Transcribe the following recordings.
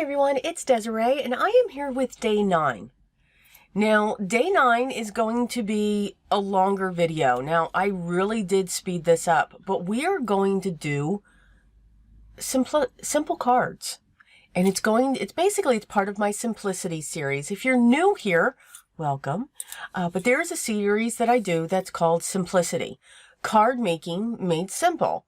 everyone, it's Desiree, and I am here with day 9. Now, day 9 is going to be a longer video. Now, I really did speed this up, but we are going to do simple cards. And it's part of my Simplicity series. If you're new here, welcome. But there is a series that I do that's called Simplicity. Card making made simple.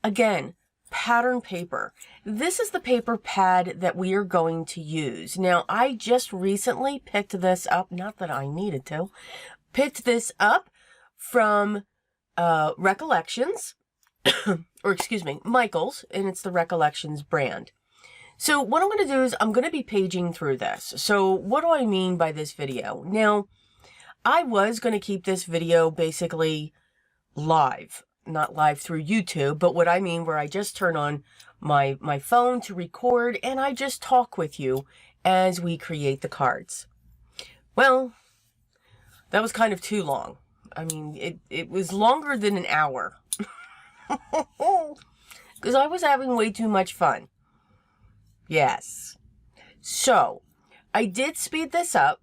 Again, pattern paper. This is the paper pad that we are going to use. Now, I just recently picked this up, not that I needed to, picked this up from Recollections, or excuse me, Michael's, and it's the Recollections brand. So what I'm going to do is I'm going to be paging through this. So what do I mean by this video? Now, I was going to keep this video basically live. Not live through YouTube, but what I mean where I just turn on my phone to record and I just talk with you as we create the cards. Well, that was kind of too long. I mean, it was longer than an hour. Because I was having way too much fun. Yes. So, I did speed this up.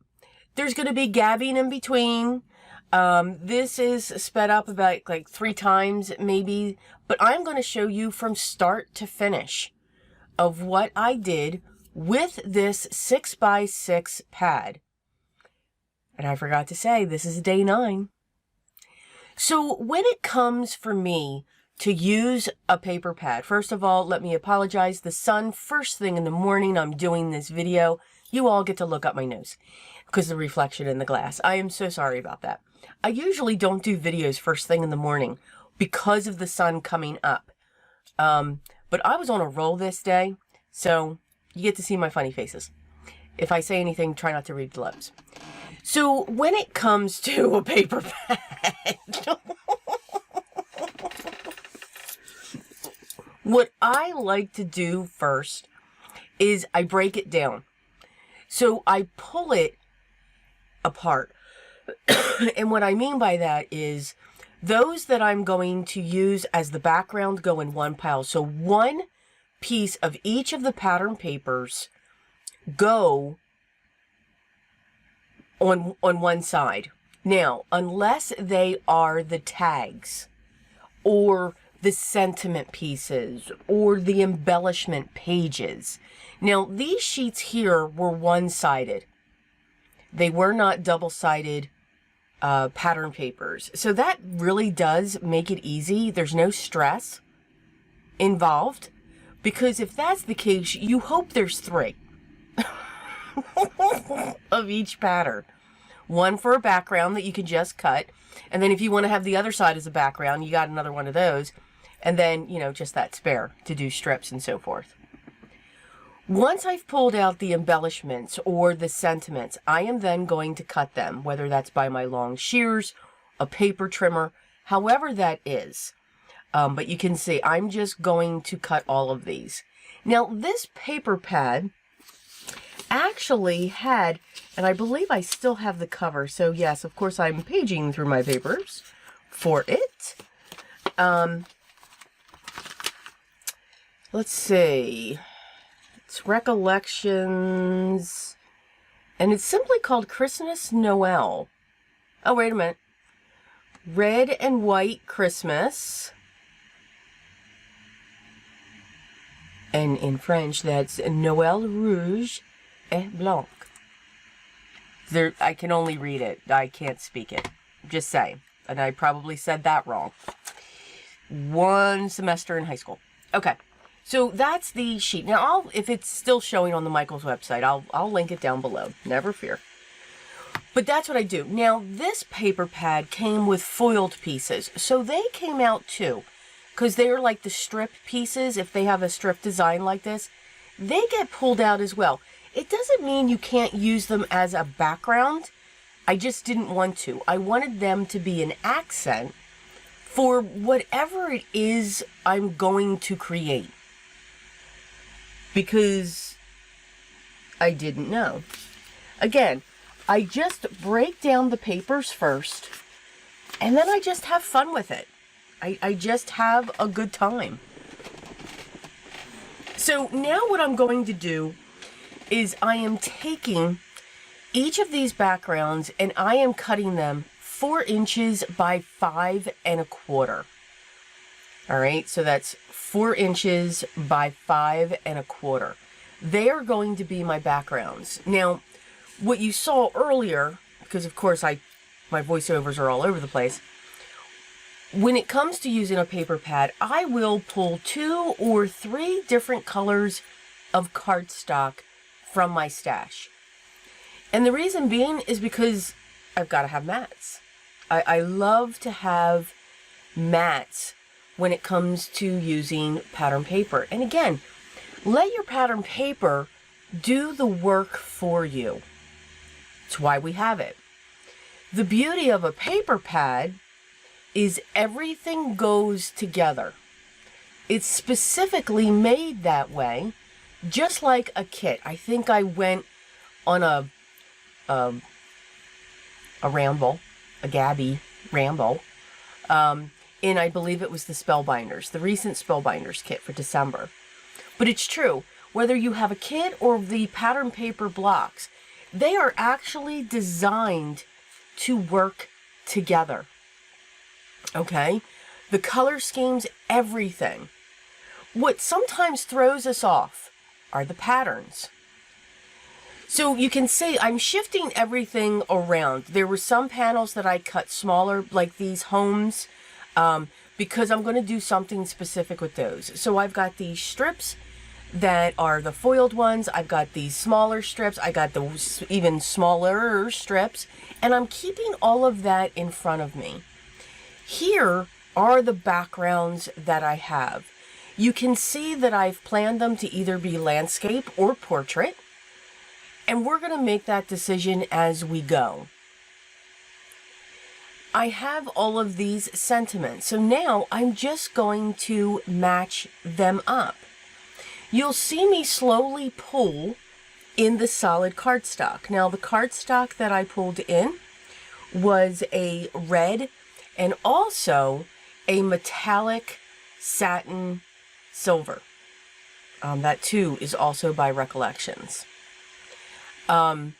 There's going to be gabbing in between. This is sped up about like 3 times maybe, but I'm going to show you from start to finish of what I did with this 6x6 pad. And I forgot to say, this is day 9. So when it comes for me to use a paper pad, first of all, let me apologize. The sun, first thing in the morning, I'm doing this video. You all get to look up my nose because of the reflection in the glass. I am so sorry about that. I usually don't do videos first thing in the morning because of the sun coming up. But I was on a roll this day, so you get to see my funny faces. If I say anything, try not to read the lips. So when it comes to a paper pad, what I like to do first is I break it down. So I pull it apart. And what I mean by that is those that I'm going to use as the background go in one pile. So one piece of each of the pattern papers go on one side. Now, unless they are the tags or the sentiment pieces or the embellishment pages. Now, these sheets here were one-sided. They were not double-sided pattern papers. So that really does make it easy. There's no stress involved, because if that's the case, you hope there's 3 of each pattern. One for a background that you can just cut, and then if you want to have the other side as a background, you got another one of those, and then, you know, just that spare to do strips and so forth. Once I've pulled out the embellishments or the sentiments, I am then going to cut them, whether that's by my long shears, a paper trimmer, however that is. But you can see I'm just going to cut all of these. Now, this paper pad actually had, and I believe I still have the cover, so yes, of course I'm paging through my papers for it. Let's see. It's Recollections, and it's simply called Christmas Noel. Oh, wait a minute. Red and White Christmas. And in French, that's Noël Rouge et Blanc. I can only read it. I can't speak it. Just saying. And I probably said that wrong. 1 semester in high school. Okay. So that's the sheet. Now, if it's still showing on the Michael's website, I'll link it down below. Never fear. But that's what I do. Now, this paper pad came with foiled pieces. So they came out too. Because they're like the strip pieces. If they have a strip design like this, they get pulled out as well. It doesn't mean you can't use them as a background. I just didn't want to. I wanted them to be an accent for whatever it is I'm going to create. Because I didn't know. Again, I just break down the papers first, and then I just have fun with it. I just have a good time. So now what I'm going to do is I am taking each of these backgrounds and I am cutting them 4 inches by 5 1/4. All right, so that's 4 inches by 5 1/4. They are going to be my backgrounds. Now, what you saw earlier, because of course my voiceovers are all over the place, when it comes to using a paper pad, I will pull 2 or 3 different colors of cardstock from my stash. And the reason being is because I've got to have mats. I love to have mats when it comes to using pattern paper. And again, let your pattern paper do the work for you. It's why we have it. The beauty of a paper pad is everything goes together. It's specifically made that way, just like a kit. I think I went on a ramble, a Gabby ramble, and I believe it was the Spellbinders, the recent Spellbinders kit for December. But it's true, whether you have a kit or the pattern paper blocks, they are actually designed to work together. Okay? The color schemes, everything. What sometimes throws us off are the patterns. So you can see I'm shifting everything around. There were some panels that I cut smaller, like these homes, because I'm going to do something specific with those. So I've got these strips that are the foiled ones. I've got these smaller strips. I got those even smaller strips. And I'm keeping all of that in front of me. Here are the backgrounds that I have. You can see that I've planned them to either be landscape or portrait. And we're going to make that decision as we go. I have all of these sentiments. So now I'm just going to match them up. You'll see me slowly pull in the solid cardstock. Now the cardstock that I pulled in was a red and also a metallic satin silver. That too is also by Recollections. And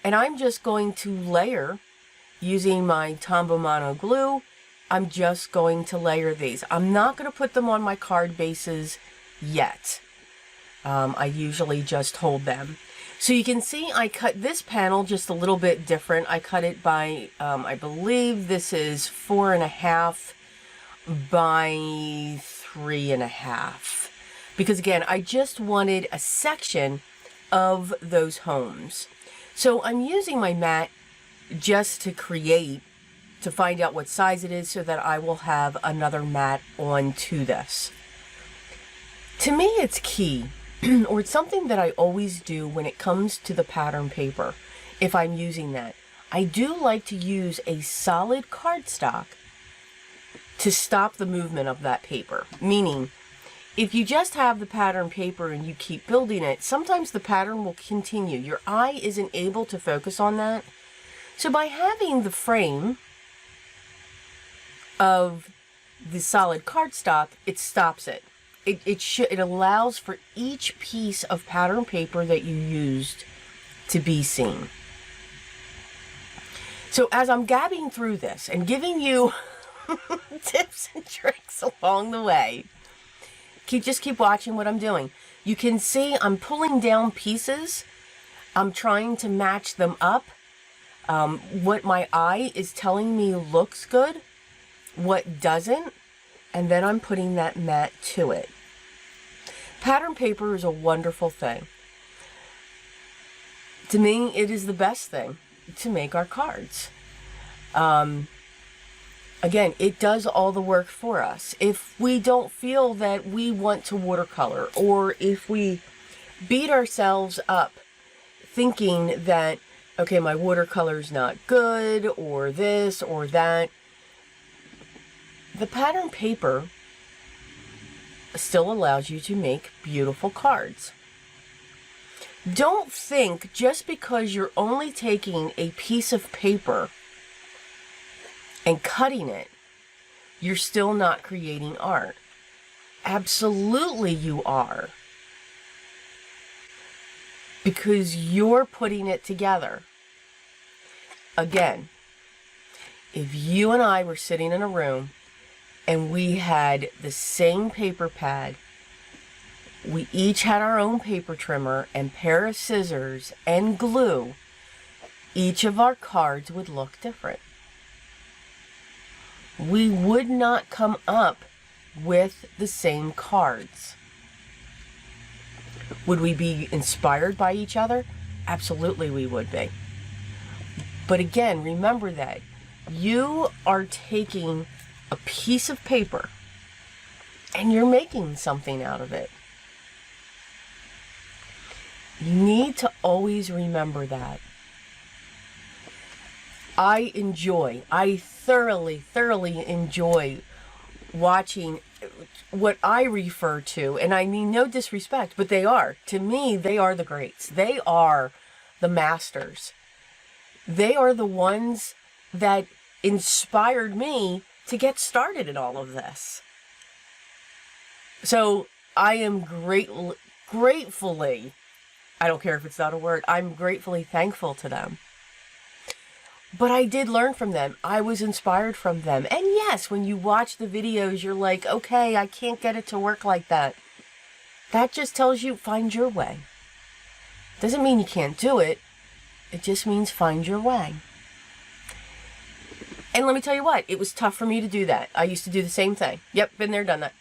I'm just going to layer using my Tombow Mono glue. I'm just going to layer these. I'm not going to put them on my card bases yet. I usually just hold them. So you can see I cut this panel just a little bit different. I cut it by, I believe this is 4.5 by 3.5. Because again, I just wanted a section of those homes. So I'm using my mat just to find out what size it is so that I will have another mat onto this. To me, it's key, or it's something that I always do when it comes to the pattern paper, if I'm using that. I do like to use a solid cardstock to stop the movement of that paper. Meaning, if you just have the pattern paper and you keep building it, sometimes the pattern will continue. Your eye isn't able to focus on that. So by having the frame of the solid cardstock, it stops it. It allows for each piece of pattern paper that you used to be seen. So as I'm gabbing through this and giving you tips and tricks along the way, just keep watching what I'm doing. You can see I'm pulling down pieces. I'm trying to match them up. What my eye is telling me looks good, what doesn't, and then I'm putting that mat to it. Pattern paper is a wonderful thing. To me, it is the best thing to make our cards. Again, it does all the work for us. If we don't feel that we want to watercolor, or if we beat ourselves up thinking that, okay, my watercolor's not good, or this, or that, the pattern paper still allows you to make beautiful cards. Don't think just because you're only taking a piece of paper and cutting it, you're still not creating art. Absolutely you are. because you're putting it together. Again, if you and I were sitting in a room and we had the same paper pad, we each had our own paper trimmer and pair of scissors and glue, each of our cards would look different. We would not come up with the same cards. Would we be inspired by each other? Absolutely we would be. But again, remember that you are taking a piece of paper and you're making something out of it. You need to always remember that. I thoroughly enjoy watching what I refer to, and I mean no disrespect, but they are. To me, they are the greats. They are the masters. They are the ones that inspired me to get started in all of this. So I am gratefully, I don't care if it's not a word, I'm gratefully thankful to them. But I did learn from them. I was inspired from them. And yes, when you watch the videos, you're like, okay, I can't get it to work like that. That just tells you find your way. Doesn't mean you can't do it. It just means find your way. And let me tell you what, it was tough for me to do that. I used to do the same thing. Yep, been there, done that.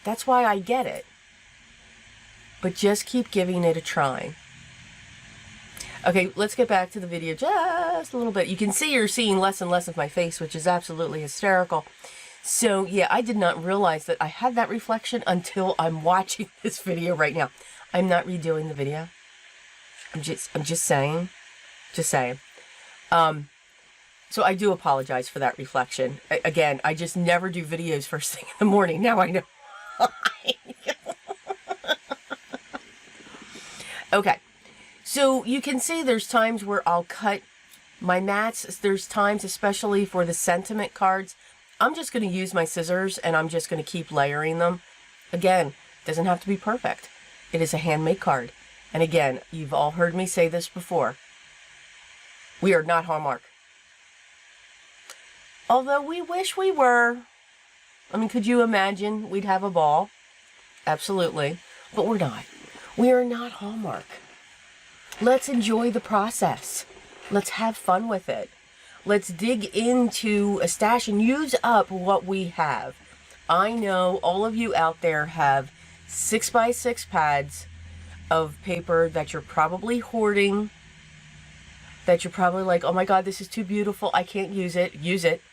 That's why I get it. But just keep giving it a try. Okay, let's get back to the video just a little bit. You can see you're seeing less and less of my face, which is absolutely hysterical. So yeah, I did not realize that I had that reflection until I'm watching this video right now. I'm not redoing the video. I'm just saying. So I do apologize for that reflection. Again, I just never do videos first thing in the morning. Now I know why. Okay. So you can see there's times where I'll cut my mats. There's times, especially for the sentiment cards, I'm just going to use my scissors and I'm just going to keep layering them. Again, doesn't have to be perfect. It is a handmade card. And again, you've all heard me say this before. We are not Hallmark. Although we wish we were. I mean, could you imagine? We'd have a ball. Absolutely. But we're not. We are not Hallmark. Let's enjoy the process. Let's have fun with it. Let's dig into a stash and use up what we have. I know all of you out there have 6x6 pads of paper that you're probably hoarding, that you're probably like, oh my God, this is too beautiful, I can't use it. Use it.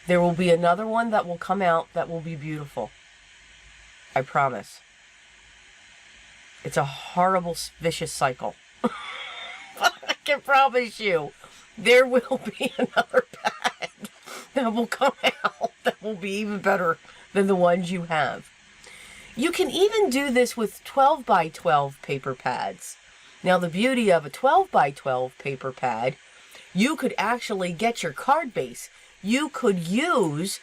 There will be another one that will come out that will be beautiful. I promise. It's a horrible, vicious cycle. But I can promise you, there will be another pad that will come out that will be even better than the ones you have. You can even do this with 12x12 paper pads. Now, the beauty of a 12x12 paper pad, you could actually get your card base. You could use,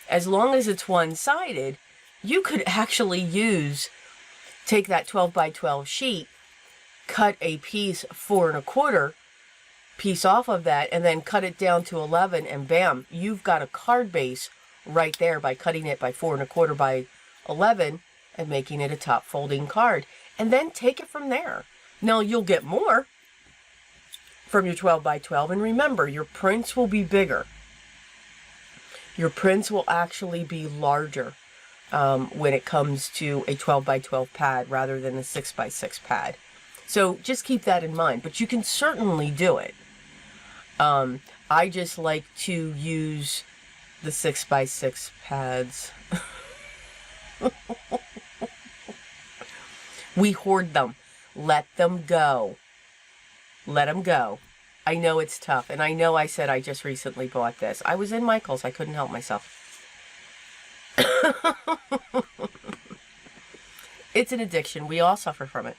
as long as it's one-sided, you could actually take that 12x12 sheet, cut a piece 4 1/4 piece off of that, and then cut it down to 11, and bam, you've got a card base right there by cutting it by 4 1/4 by 11 and making it a top folding card. And then take it from there. Now, you'll get more from your 12x12, and remember, your prints will be bigger. Your prints will actually be larger when it comes to a 12x12 pad rather than a 6x6 pad. So just keep that in mind, but you can certainly do it. I just like to use the 6x6 pads. We hoard them. Let them go. Let them go. I know it's tough, and I know I said I just recently bought this. I was in Michael's. I couldn't help myself. It's an addiction. We all suffer from it.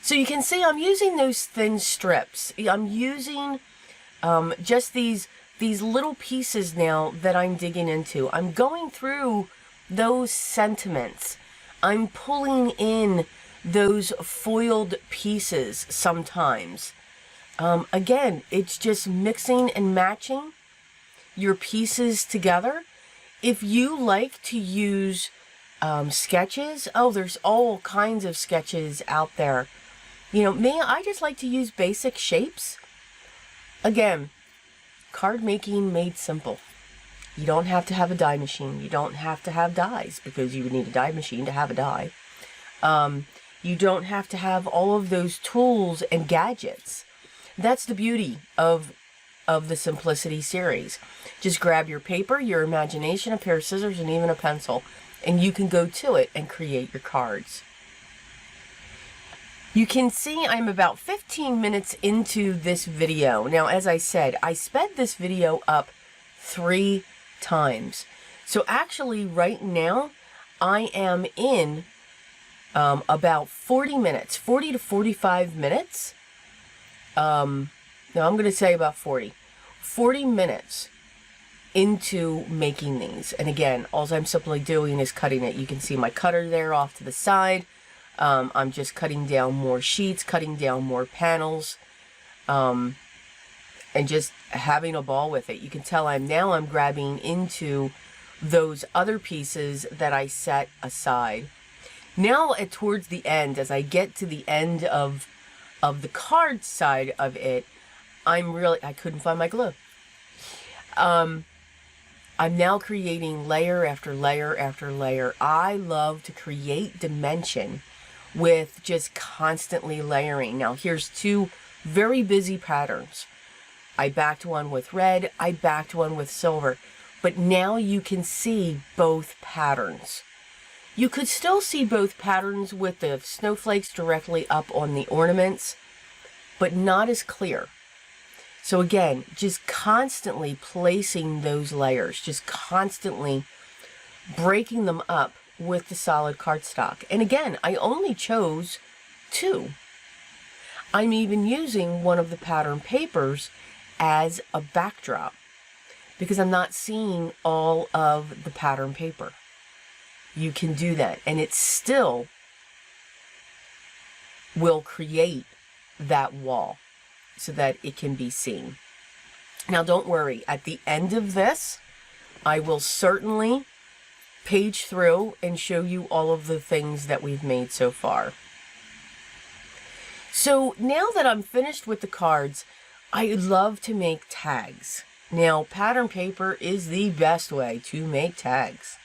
So you can see I'm using those thin strips. I'm using just these little pieces now that I'm digging into. I'm going through those sentiments. I'm pulling in those foiled pieces sometimes. Again, it's just mixing and matching your pieces together. If you like to use sketches, oh, there's all kinds of sketches out there. You know, me, I just like to use basic shapes. Again, card making made simple. You don't have to have a die machine. You don't have to have dies, because you would need a die machine to have a die. You don't have to have all of those tools and gadgets. That's the beauty of the Simplicity series. Just grab your paper, your imagination, a pair of scissors, and even a pencil, and you can go to it and create your cards. You can see I'm about 15 minutes into this video. Now, as I said, I sped this video up 3 times. So actually right now I am in about 40 minutes, 40 to 45 minutes. No, I'm going to say about 40 minutes into making these. And again, all I'm simply doing is cutting it. You can see my cutter there off to the side. I'm just cutting down more sheets, cutting down more panels, and just having a ball with it. You can tell I'm grabbing into those other pieces that I set aside. Now towards the end, as I get to the end of the card side of it, I couldn't find my glue. I'm now creating layer after layer after layer. I love to create dimension with just constantly layering. Now here's 2 very busy patterns. I backed one with red, I backed one with silver, but now you can see both patterns. You could still see both patterns with the snowflakes directly up on the ornaments, but not as clear. So again, just constantly placing those layers, just constantly breaking them up with the solid cardstock. And again, I only chose 2. I'm even using one of the pattern papers as a backdrop because I'm not seeing all of the pattern paper. You can do that, and it still will create that wall so that it can be seen. Now don't worry, at the end of this, I will certainly page through and show you all of the things that we've made so far. So now that I'm finished with the cards, I love to make tags. Now, pattern paper is the best way to make tags.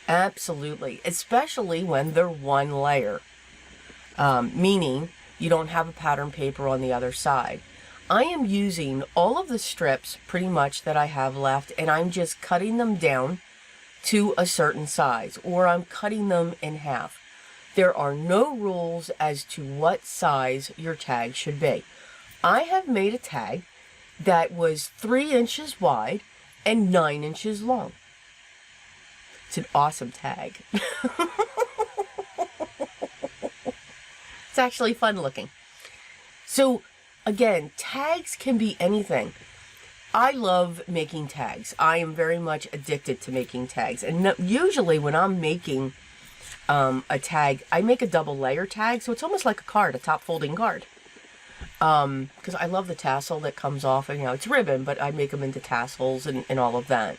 Absolutely, especially when they're one layer, meaning you don't have a pattern paper on the other side. I am using all of the strips pretty much that I have left, and I'm just cutting them down to a certain size, or I'm cutting them in half. There are no rules as to what size your tag should be. I have made a tag that was 3 inches wide and 9 inches long. It's an awesome tag. It's actually fun looking. So again, tags can be anything. I love making tags. I am very much addicted to making tags. And usually when I'm making a tag, I make a double layer tag. So it's almost like a card, a top folding card. Because I love the tassel that comes off. And, you know, it's ribbon, but I make them into tassels and all of that.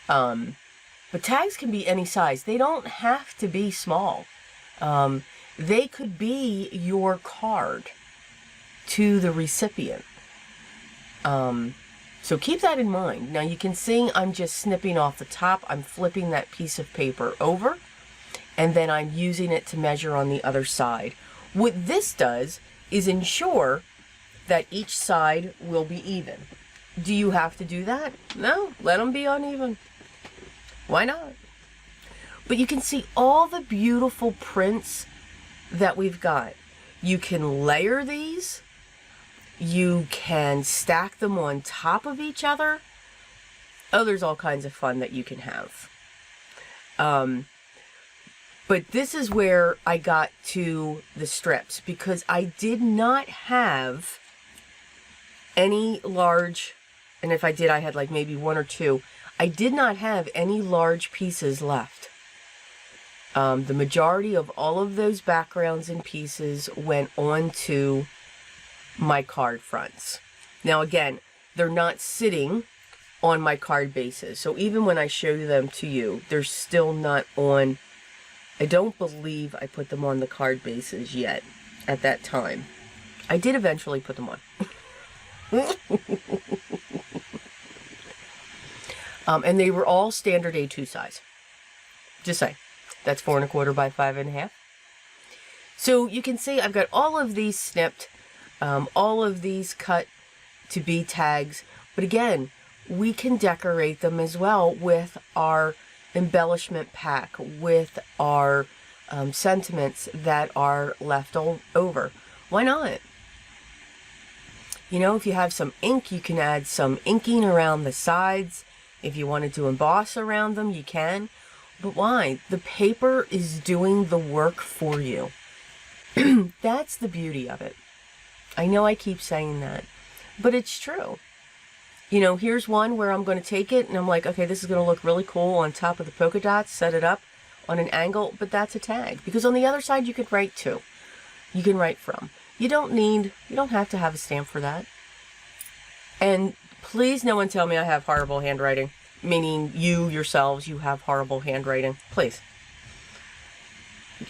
But tags can be any size. They don't have to be small. They could be your card to the recipient. So keep that in mind. Now you can see I'm just snipping off the top. I'm flipping that piece of paper over, and then I'm using it to measure on the other side. What this does is ensure that each side will be even. Do you have to do that? No, let them be uneven. Why not? But you can see all the beautiful prints that we've got. You can layer these. You can stack them on top of each other. Oh, there's all kinds of fun that you can have. But this is where I got to the strips, because I did not have any large, and if I did, I had like maybe 1 or 2. I did not have any large pieces left. The majority of all of those backgrounds and pieces went onto my card fronts. Now again, they're not sitting on my card bases. So even when I show them to you, they're still not on. I don't believe I put them on the card bases yet at that time. I did eventually put them on. And they were all standard A2 size. Just saying. That's 4 1/4 by 5 1/2. So you can see I've got all of these snipped, all of these cut to be tags. But again, we can decorate them as well with our embellishment pack, with our sentiments that are left over. Why not? You know, if you have some ink, you can add some inking around the sides. If you wanted to emboss around them, you can. But why? The paper is doing the work for you. That's the beauty of it. I know I keep saying that, but it's true. You know, here's one where I'm going to take it and I'm like, okay, this is going to look really cool on top of the polka dots, set it up on an angle, but that's a tag. Because on the other side, you could write to. You can write from. You don't have to have a stamp for that. And please no one tell me I have horrible handwriting. Meaning you yourselves, you have horrible handwriting. Please.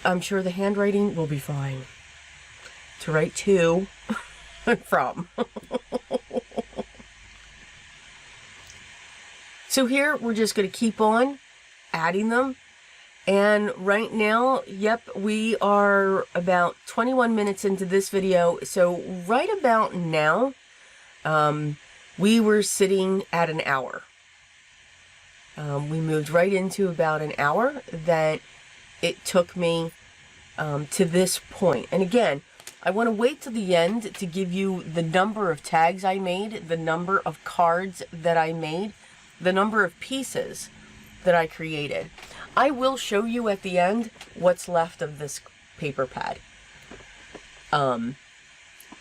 I'm sure the handwriting will be fine. To write to from. So here, we're just going to keep on adding them. And right now, yep, we are about 21 minutes into this video. So right about now, we were sitting at an hour. We moved right into about an hour that it took me to this point. And again, I want to wait till the end to give you the number of tags I made, the number of cards that I made, the number of pieces that I created. I will show you at the end what's left of this paper pad.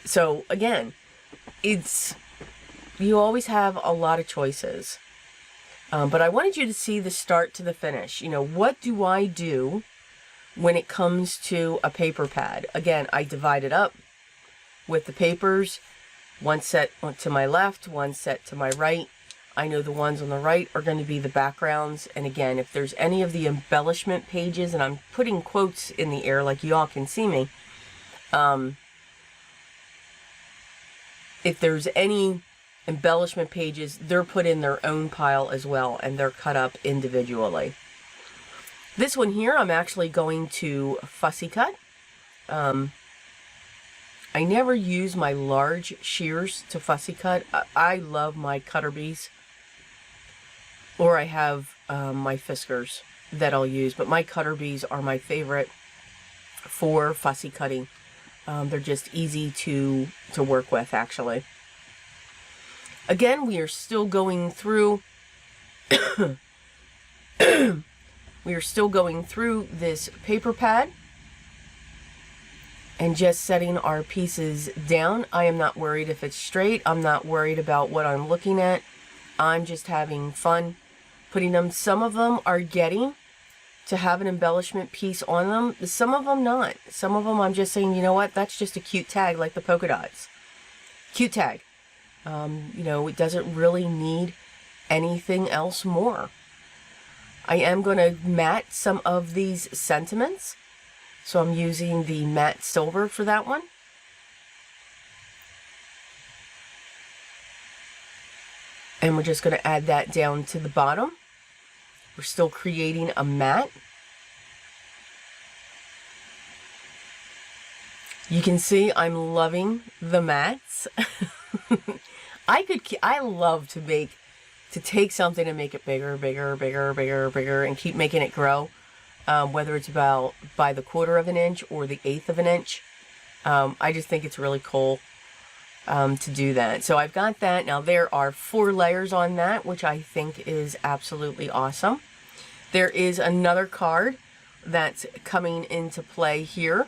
So again, you always have a lot of choices. But I wanted you to see the start to the finish. You know, what do I do when it comes to a paper pad? Again, I divide it up with the papers. One set to my left, one set to my right. I know the ones on the right are going to be the backgrounds. And again, if there's any of the embellishment pages, and I'm putting quotes in the air like you all can see me. If there's any embellishment pages, they're put in their own pile as well, and they're cut up individually. This one here, I'm actually going to fussy cut. I never use my large shears to fussy cut. I love my cutter bees, or I have my Fiskars that I'll use, but my cutter bees are my favorite for fussy cutting. They're just easy to work with, actually. Again, we are still going through we are still going through this paper pad and just setting our pieces down. I am not worried if it's straight. I'm not worried about what I'm looking at. I'm just having fun putting them. Some of them are getting to have an embellishment piece on them. Some of them not. Some of them I'm just saying, you know what, that's just a cute tag like the polka dots. Cute tag. You know, it doesn't really need anything else more. I am going to matte some of these sentiments. So I'm using the matte silver for that one. And we're just going to add that down to the bottom. We're still creating a matte. You can see I'm loving the mattes. I love to take something and make it bigger, bigger, bigger, bigger, bigger, and keep making it grow. Whether it's by the 1/4 of an inch or the 1/8 of an inch. I just think it's really cool to do that. So I've got that. Now there are 4 layers on that, which I think is absolutely awesome. There is another card that's coming into play here.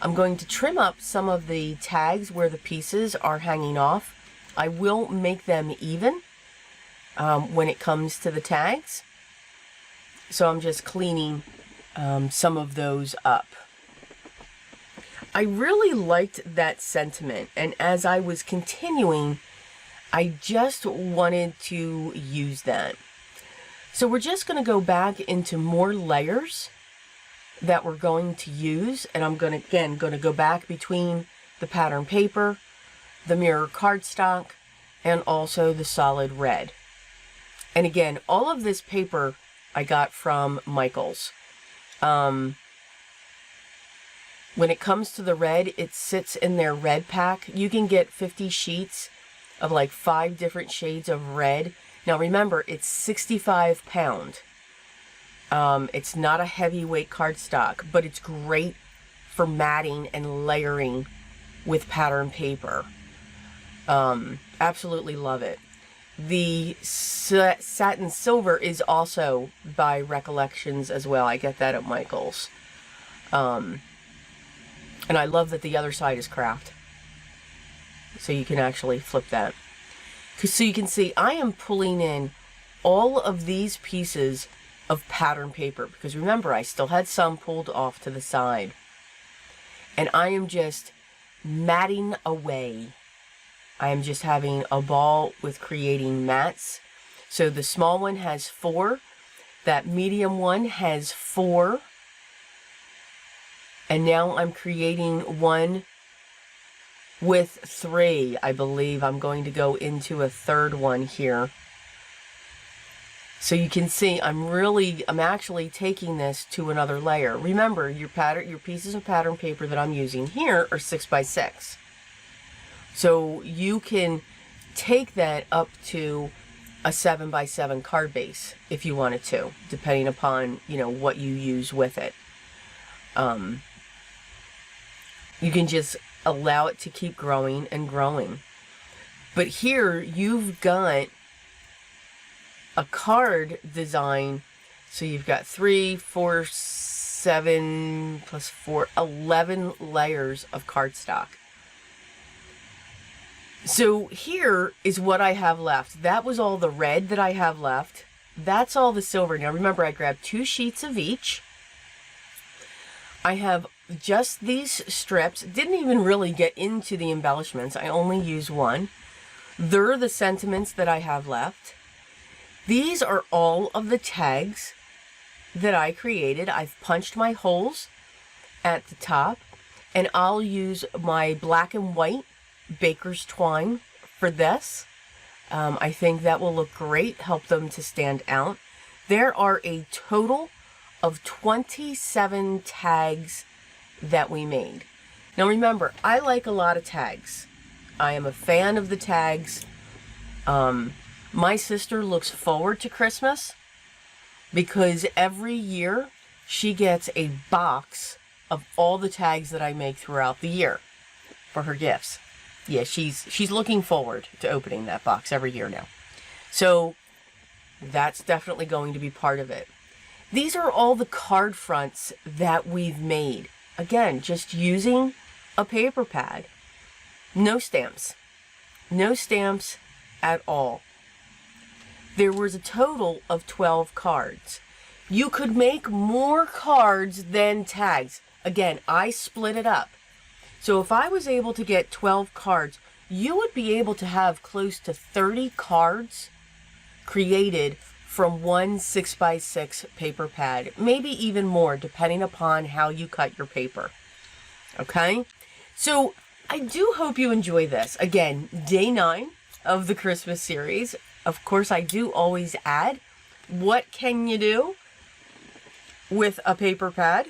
I'm going to trim up some of the tags where the pieces are hanging off. I will make them even when it comes to the tags. So I'm just cleaning some of those up. I really liked that sentiment, and as I was continuing, I just wanted to use that. So we're just going to go back into more layers that we're going to use, and I'm going to go back between the pattern paper, the mirror cardstock, and also the solid red. And again, all of this paper I got from Michaels. When it comes to the red, it sits in their red pack. You can get 50 sheets of like 5 different shades of red. Now remember, it's 65 pound. It's not a heavyweight cardstock, but it's great for matting and layering with pattern paper. Absolutely love it. The satin silver is also by Recollections as well. I get that at Michaels. And I love that the other side is craft. So you can actually flip that. So you can see I am pulling in all of these pieces of pattern paper. Because remember, I still had some pulled off to the side. And I am just matting away. I am just having a ball with creating mats. So the small one has 4. That medium one has 4. And now I'm creating one with 3. I believe I'm going to go into a third one here. So you can see I'm actually taking this to another layer. Remember, your pieces of pattern paper that I'm using here are 6x6. So you can take that up to a 7x7 card base if you wanted to, depending upon, what you use with it. You can just allow it to keep growing and growing. But here you've got a card design. So you've got 3, 4, 7 plus 4, 11 layers of cardstock. So here is what I have left. That was all the red that I have left. That's all the silver. Now remember, I grabbed 2 sheets of each. I have just these strips. Didn't even really get into the embellishments. I only used 1. They're the sentiments that I have left. These are all of the tags that I created. I've punched my holes at the top, and I'll use my black and white baker's twine for this. I think that will look great, help them to stand out. There are a total of 27 tags that we made. Now remember, I like a lot of tags. I am a fan of the tags. My sister looks forward to Christmas because every year she gets a box of all the tags that I make throughout the year for her gifts. Yeah, she's looking forward to opening that box every year now. So that's definitely going to be part of it. These are all the card fronts that we've made. Again, just using a paper pad. No stamps. No stamps at all. There was a total of 12 cards. You could make more cards than tags. Again, I split it up. So if I was able to get 12 cards, you would be able to have close to 30 cards created from one 6x6 paper pad. Maybe even more, depending upon how you cut your paper. Okay? So I do hope you enjoy this. Again, day 9 of the Christmas series. Of course, I do always add, what can you do with a paper pad?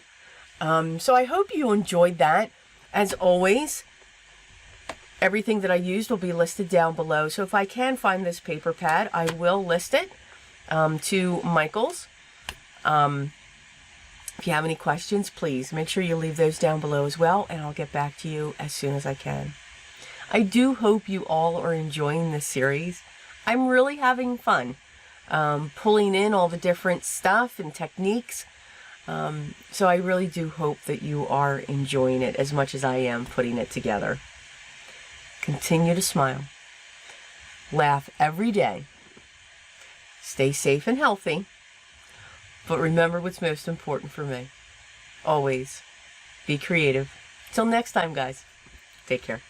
So I hope you enjoyed that. As always, everything that I used will be listed down below. So if I can find this paper pad, I will list it to Michaels. If you have any questions, please make sure you leave those down below as well, and I'll get back to you as soon as I can. I do hope you all are enjoying this series. I'm really having fun pulling in all the different stuff and techniques. So I really do hope that you are enjoying it as much as I am putting it together. Continue to smile. Laugh every day. Stay safe and healthy. But remember what's most important for me. Always be creative. Till next time, guys. Take care.